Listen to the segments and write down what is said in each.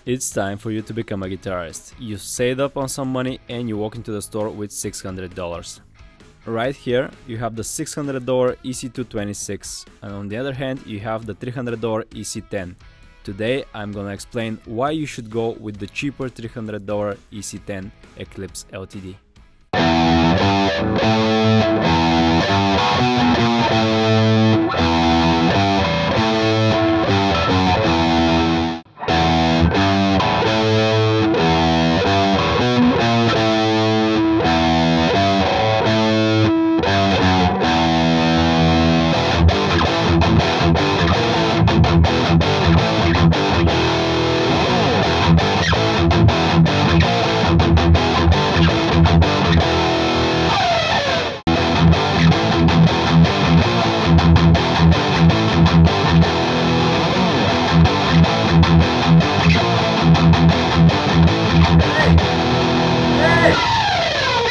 It's time for you to become a guitarist. You saved up on some money and you walk into the store with $600. Right here you have the $600 EC-256 and on the other hand you have the $300 EC-10. Today I'm gonna explain why you should go with the cheaper $300 EC-10 Eclipse LTD.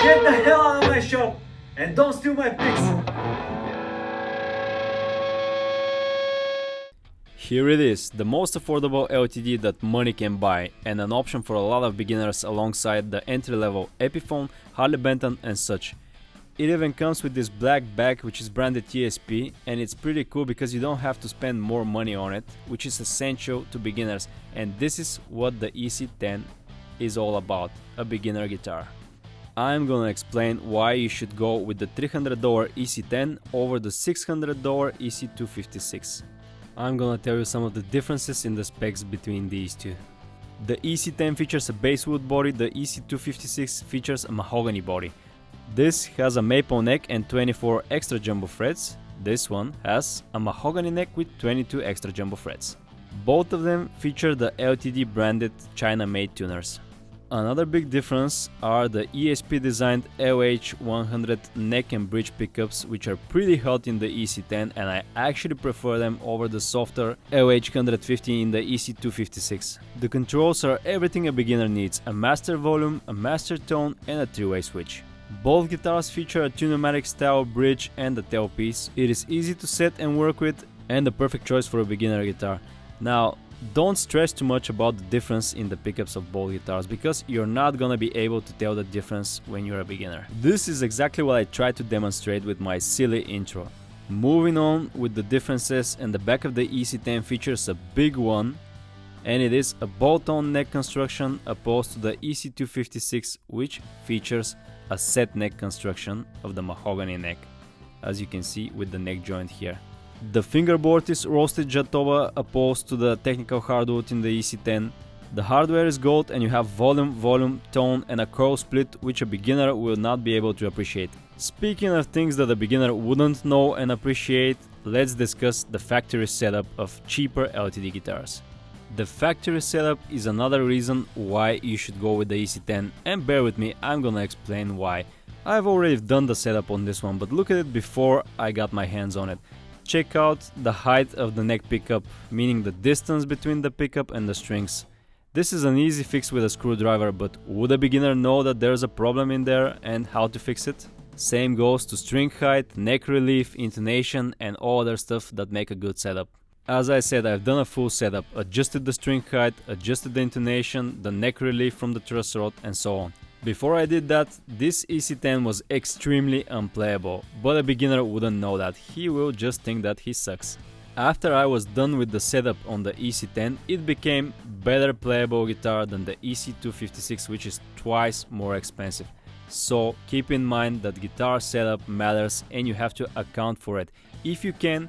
Get the hell out of my shop and don't steal my picks! Here it is, the most affordable LTD that money can buy and an option for a lot of beginners alongside the entry-level Epiphone, Harley Benton and such. It even comes with this black bag which is branded ESP and it's pretty cool because you don't have to spend more money on it, which is essential to beginners, and this is what the EC-10 is all about, a beginner guitar. I'm gonna explain why you should go with the $300 EC-10 over the $600 EC-256. I'm gonna tell you some of the differences in the specs between these two. The EC-10 features a basswood body, the EC-256 features a mahogany body. This has a maple neck and 24 extra jumbo frets. This one has a mahogany neck with 22 extra jumbo frets. Both of them feature the LTD branded China-made tuners. Another big difference are the ESP designed LH100 neck and bridge pickups, which are pretty hot in the EC-10 and I actually prefer them over the softer LH150 in the EC-256. The controls are everything a beginner needs, a master volume, a master tone and a three-way switch. Both guitars feature a tunematic style bridge and a tailpiece. It is easy to set and work with and the perfect choice for a beginner guitar. Now, don't stress too much about the difference in the pickups of both guitars because you're not gonna be able to tell the difference when you're a beginner. This is exactly what I tried to demonstrate with my silly intro. Moving on with the differences, and the back of the EC-10 features a big one and it is a bolt-on neck construction opposed to the EC-256 which features a set neck construction of the mahogany neck, as you can see with the neck joint here. The fingerboard is roasted Jatoba opposed to the technical hardwood in the EC-10. The hardware is gold and you have volume, tone and a curl split which a beginner will not be able to appreciate. Speaking of things that a beginner wouldn't know and appreciate, let's discuss the factory setup of cheaper LTD guitars. The factory setup is another reason why you should go with the EC-10, and bear with me, I'm gonna explain why. I've already done the setup on this one, but look at it before I got my hands on it. Check out the height of the neck pickup, meaning the distance between the pickup and the strings. This is an easy fix with a screwdriver, but would a beginner know that there's a problem in there and how to fix it? Same goes to string height, neck relief, intonation and all other stuff that make a good setup. As I said, I've done a full setup, adjusted the string height, adjusted the intonation, the neck relief from the truss rod and so on. Before I did that, this EC-10 was extremely unplayable, but a beginner wouldn't know that, he will just think that he sucks. After I was done with the setup on the EC-10, it became better playable guitar than the EC-256, which is twice more expensive. So keep in mind that guitar setup matters and you have to account for it. If you can,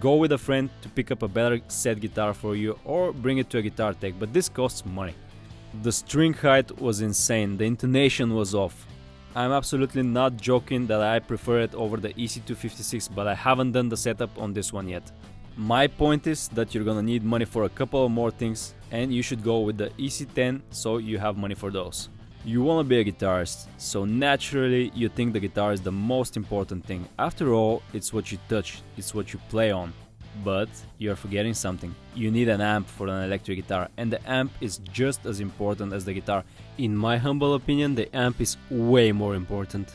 go with a friend to pick up a better set guitar for you or bring it to a guitar tech, but this costs money. The string height was insane, the intonation was off. I'm absolutely not joking that I prefer it over the EC-256, but I haven't done the setup on this one yet. My point is that you're gonna need money for a couple of more things and you should go with the EC-10 so you have money for those. You wanna be a guitarist, so naturally you think the guitar is the most important thing. After all, it's what you touch, it's what you play on. But you're forgetting something. You need an amp for an electric guitar, and the amp is just as important as the guitar. In my humble opinion, the amp is way more important.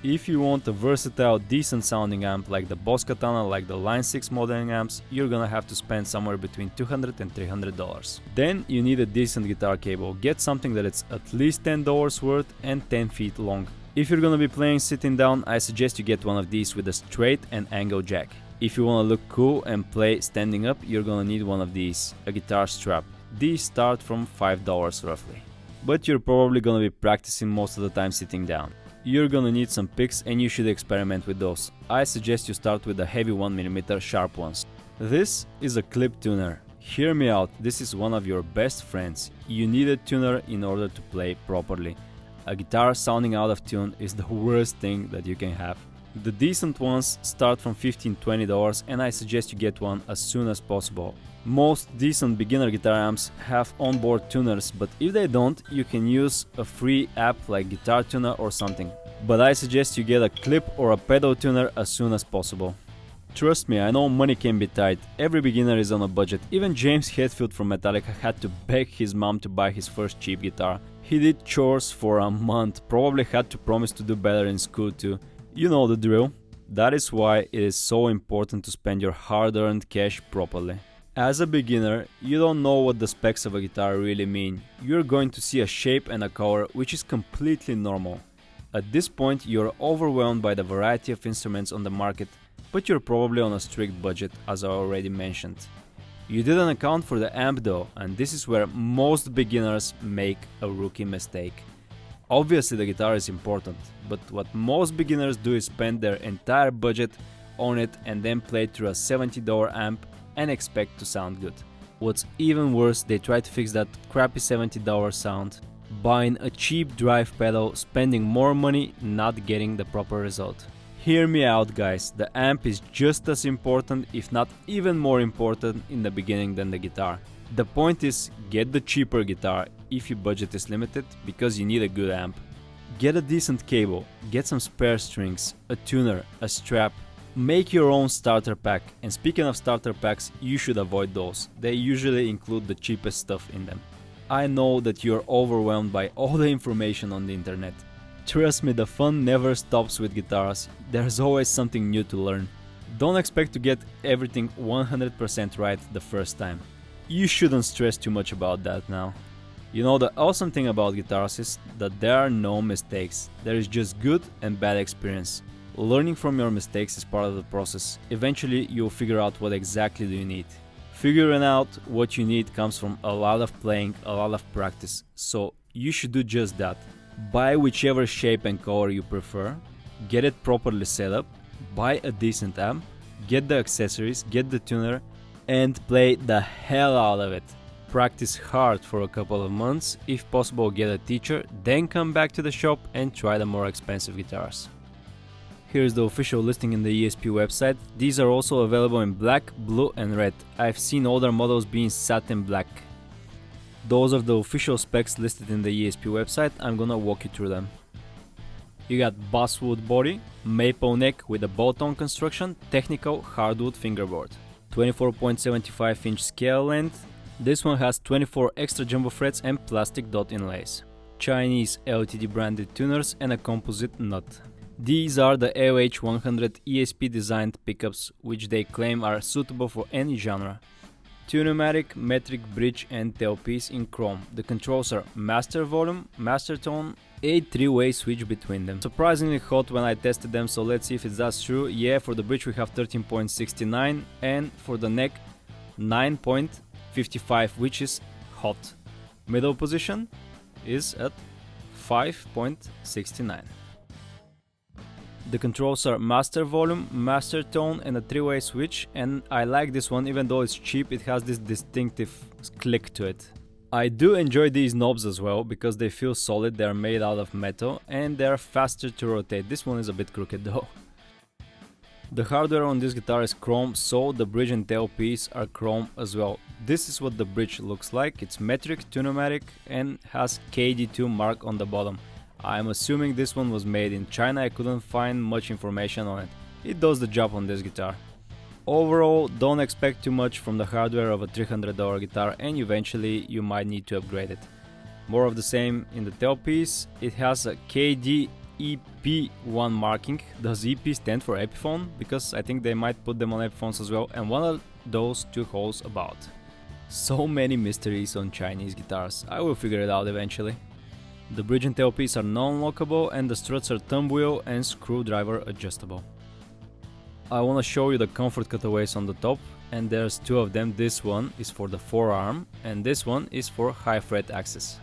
If you want a versatile, decent sounding amp like the Boss Katana, like the Line 6 modeling amps, you're gonna have to spend somewhere between $200 and $300. Then you need a decent guitar cable. Get something that is at least $10 worth and 10 feet long. If you're gonna be playing sitting down, I suggest you get one of these with a straight and angle jack. If you wanna look cool and play standing up, you're gonna need one of these, a guitar strap. These start from $5 roughly. But you're probably gonna be practicing most of the time sitting down. You're gonna need some picks and you should experiment with those. I suggest you start with the heavy 1mm sharp ones. This is a clip tuner. Hear me out, this is one of your best friends. You need a tuner in order to play properly. A guitar sounding out of tune is the worst thing that you can have. The decent ones start from $15–20 and I suggest you get one as soon as possible. Most decent beginner guitar amps have onboard tuners, but if they don't, you can use a free app like Guitar Tuner or something. But I suggest you get a clip or a pedal tuner as soon as possible. Trust me, I know money can be tight, every beginner is on a budget. Even James Hetfield from Metallica had to beg his mom to buy his first cheap guitar. He did chores for a month, probably had to promise to do better in school too. You know the drill. That is why it is so important to spend your hard-earned cash properly. As a beginner, you don't know what the specs of a guitar really mean. You're going to see a shape and a color, which is completely normal. At this point, you're overwhelmed by the variety of instruments on the market, but you're probably on a strict budget, as I already mentioned. You didn't account for the amp though, and this is where most beginners make a rookie mistake. Obviously the guitar is important, but what most beginners do is spend their entire budget on it and then play through a $70 amp and expect to sound good. What's even worse, they try to fix that crappy $70 sound, buying a cheap drive pedal, spending more money, not getting the proper result. Hear me out guys, the amp is just as important, if not even more important in the beginning than the guitar. The point is, get the cheaper guitar if your budget is limited, because you need a good amp. Get a decent cable, get some spare strings, a tuner, a strap. Make your own starter pack, and speaking of starter packs, you should avoid those. They usually include the cheapest stuff in them. I know that you're overwhelmed by all the information on the internet. Trust me, the fun never stops with guitars. There's always something new to learn. Don't expect to get everything 100% right the first time. You shouldn't stress too much about that now. You know, the awesome thing about guitars is that there are no mistakes. There is just good and bad experience. Learning from your mistakes is part of the process. Eventually, you'll figure out what exactly do you need. Figuring out what you need comes from a lot of playing, a lot of practice. So you should do just that. Buy whichever shape and color you prefer, get it properly set up, buy a decent amp, get the accessories, get the tuner, and play the hell out of it. Practice hard for a couple of months, if possible get a teacher, then come back to the shop and try the more expensive guitars. Here's the official listing in the ESP website. These are also available in black, blue and red. I've seen older models being satin black. Those are the official specs listed in the ESP website. I'm gonna walk you through them. You got basswood body, maple neck with a bolt-on construction, technical hardwood fingerboard. 24.75-inch scale length. This one has 24 extra jumbo frets and plastic dot inlays. Chinese LTD branded tuners and a composite nut. These are the LH100 ESP designed pickups, which they claim are suitable for any genre. Tunematic, metric bridge and tailpiece in chrome. The controls are master volume, master tone, a 3-way switch between them. Surprisingly hot when I tested them, so let's see if that's true. Yeah, for the bridge we have 13.69 and for the neck 9.55, which is hot. Middle position is at 5.69. The controls are master volume, master tone and a 3-way switch, and I like this one. Even though it's cheap, it has this distinctive click to it. I do enjoy these knobs as well because they feel solid, they are made out of metal and they are faster to rotate. This one is a bit crooked though. The hardware on this guitar is chrome, so the bridge and tailpiece are chrome as well. This is what the bridge looks like. It's metric, tunematic and has KD2 mark on the bottom. I'm assuming this one was made in China. I couldn't find much information on it. It does the job on this guitar. Overall, don't expect too much from the hardware of a $300 guitar and eventually you might need to upgrade it. More of the same in the tailpiece. It has a KD EP1 marking. Does EP stand for Epiphone? Because I think they might put them on Epiphones as well, and what are those two holes about? So many mysteries on Chinese guitars, I will figure it out eventually. The bridge and tailpiece are non-lockable and the struts are thumb wheel and screwdriver adjustable. I want to show you the comfort cutaways on the top, and there's two of them. This one is for the forearm and this one is for high fret access.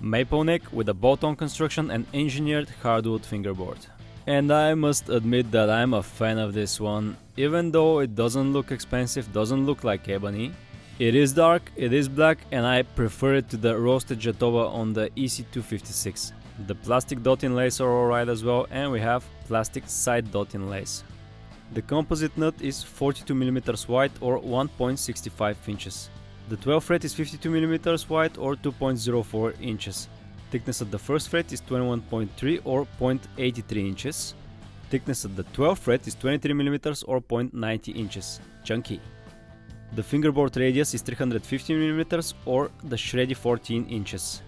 Maple neck with a bolt-on construction and engineered hardwood fingerboard. And I must admit that I'm a fan of this one, even though it doesn't look expensive, doesn't look like ebony. It is dark, it is black, and I prefer it to the roasted Jatoba on the EC-256. The plastic dot inlays are alright as well, and we have plastic side dot inlays. The composite nut is 42mm wide or 1.65 inches. The 12th fret is 52mm wide or 2.04 inches. Thickness at the first fret is 21.3 or 0.83 inches. Thickness at the 12th fret is 23mm or 0.90 inches. Chunky. The fingerboard radius is 350mm or the shreddy 14 inches.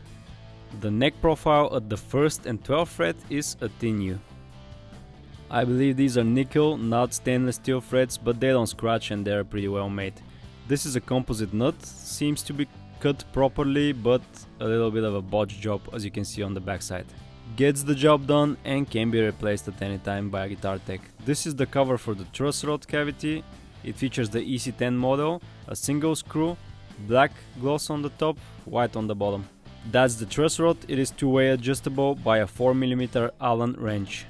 The neck profile at the 1st and 12th fret is a thin U. I believe these are nickel, not stainless steel frets, but they don't scratch and they're pretty well made. This is a composite nut, seems to be cut properly, but a little bit of a botch job as you can see on the backside. Gets the job done and can be replaced at any time by a guitar tech. This is the cover for the truss rod cavity. It features the EC-10 model, a single screw, black gloss on the top, white on the bottom. That's the truss rod. It is two-way adjustable by a 4mm Allen wrench.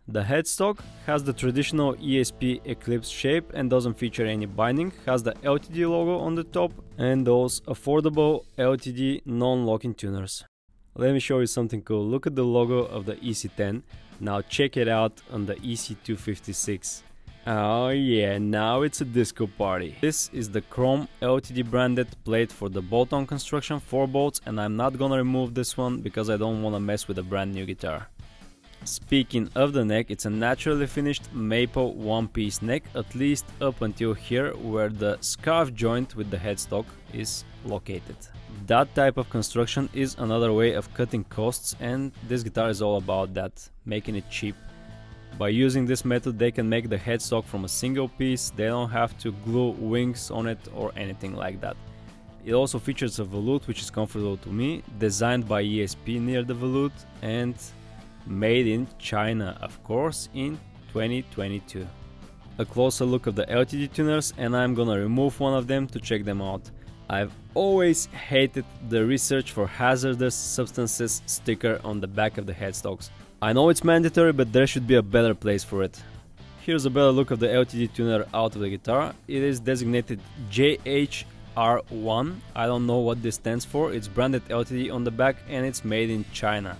The headstock has the traditional ESP Eclipse shape and doesn't feature any binding, has the LTD logo on the top and those affordable LTD non-locking tuners. Let me show you something cool. Look at the logo of the EC-10. Now check it out on the EC-256. Oh yeah, now it's a disco party. This is the chrome LTD branded plate for the bolt-on construction, 4 bolts, and I'm not gonna remove this one because I don't wanna mess with a brand new guitar. Speaking of the neck, it's a naturally finished maple one-piece neck, at least up until here where the scarf joint with the headstock is located. That type of construction is another way of cutting costs, and this guitar is all about that, making it cheap. By using this method they can make the headstock from a single piece, they don't have to glue wings on it or anything like that. It also features a volute, which is comfortable to me, designed by ESP near the volute and made in China, of course, in 2022. A closer look of the LTD tuners, and I'm gonna remove one of them to check them out. I've always hated the research for hazardous substances sticker on the back of the headstocks. I know it's mandatory, but there should be a better place for it. Here's a better look of the LTD tuner out of the guitar. It is designated JHR1. I don't know what this stands for. It's branded LTD on the back and it's made in China.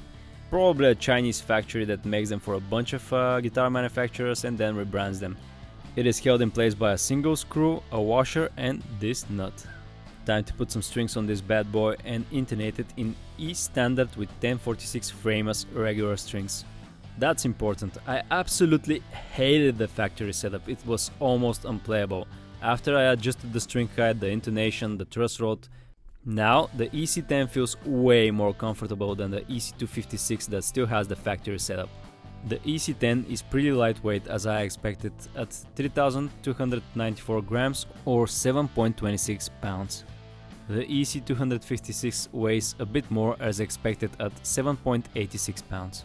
Probably a Chinese factory that makes them for a bunch of guitar manufacturers and then rebrands them. It is held in place by a single screw, a washer and this nut. Time to put some strings on this bad boy and intonate it in E standard with 1046 frame as regular strings. That's important. I absolutely hated the factory setup, it was almost unplayable. After I adjusted the string height, the intonation, the truss rod, now the EC-10 feels way more comfortable than the EC-256 that still has the factory setup. The EC-10 is pretty lightweight as I expected at 3,294 grams or 7.26 pounds. The EC-256 weighs a bit more as expected at 7.86 pounds.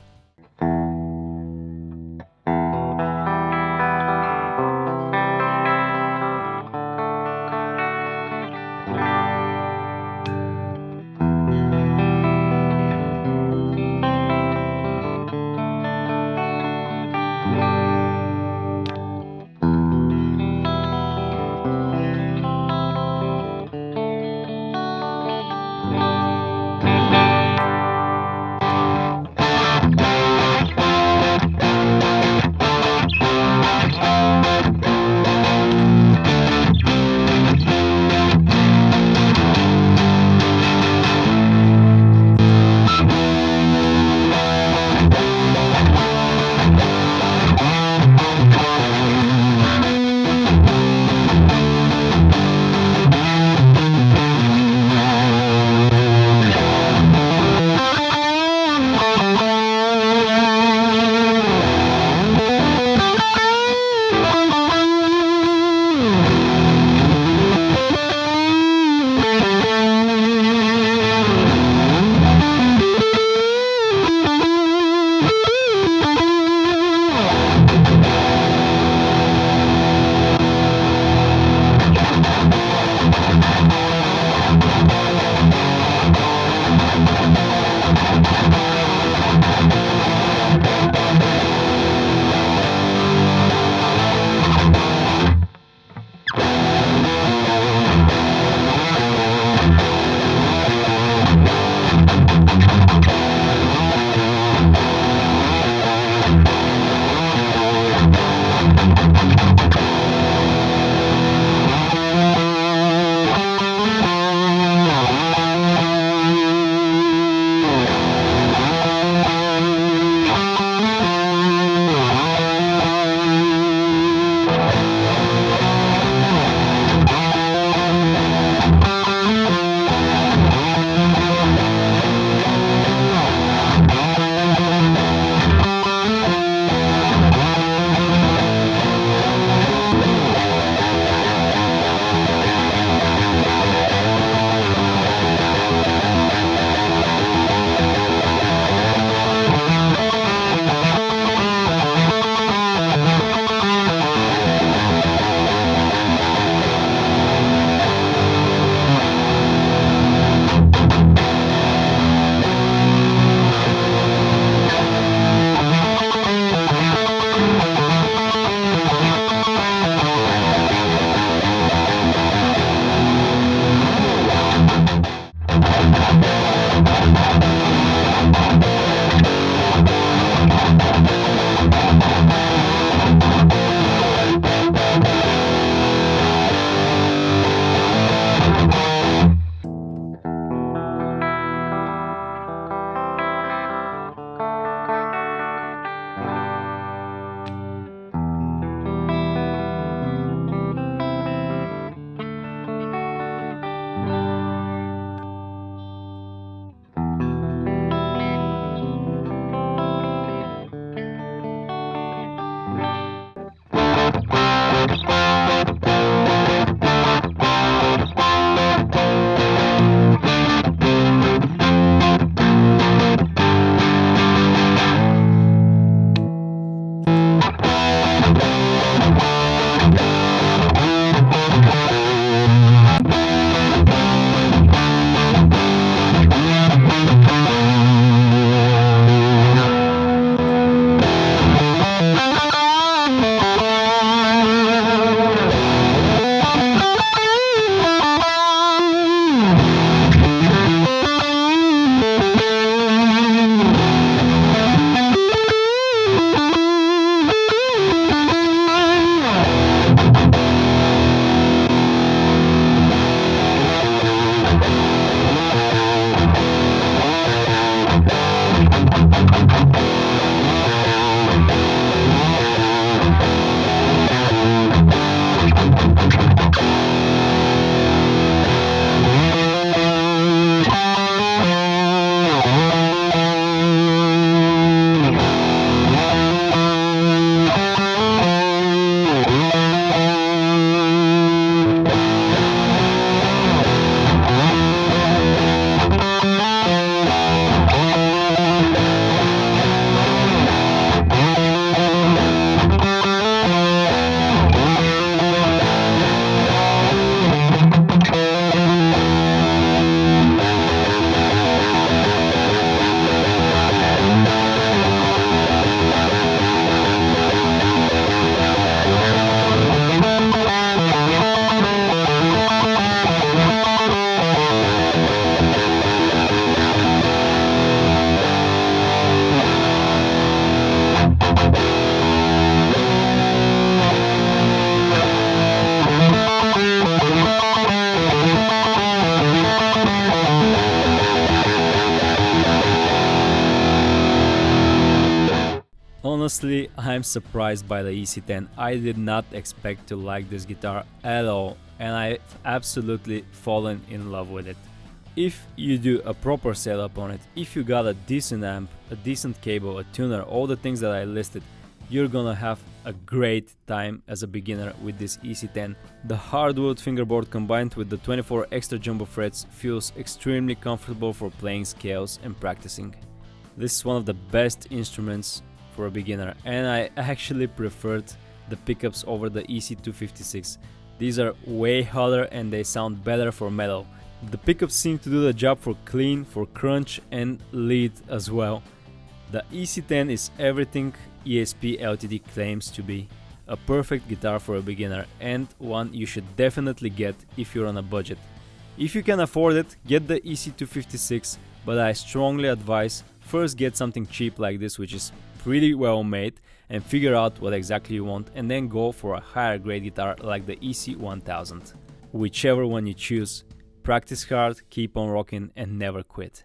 Honestly, I'm surprised by the EC-10. I did not expect to like this guitar at all, and I've absolutely fallen in love with it. If you do a proper setup on it, if you got a decent amp, a decent cable, a tuner, all the things that I listed, you're gonna have a great time as a beginner with this EC-10. The hardwood fingerboard combined with the 24 extra jumbo frets feels extremely comfortable for playing scales and practicing. This is one of the best instruments for a beginner, and I actually preferred the pickups over the EC-256. These are way hotter and they sound better for metal. The pickups seem to do the job for clean, for crunch and lead as well. The EC-10 is everything ESP LTD claims to be. A perfect guitar for a beginner, and one you should definitely get if you're on a budget. If you can afford it, get the EC-256, but I strongly advise first get something cheap like this, which is pretty well made, and figure out what exactly you want, and then go for a higher grade guitar like the EC-1000. Whichever one you choose, practice hard, keep on rocking and never quit.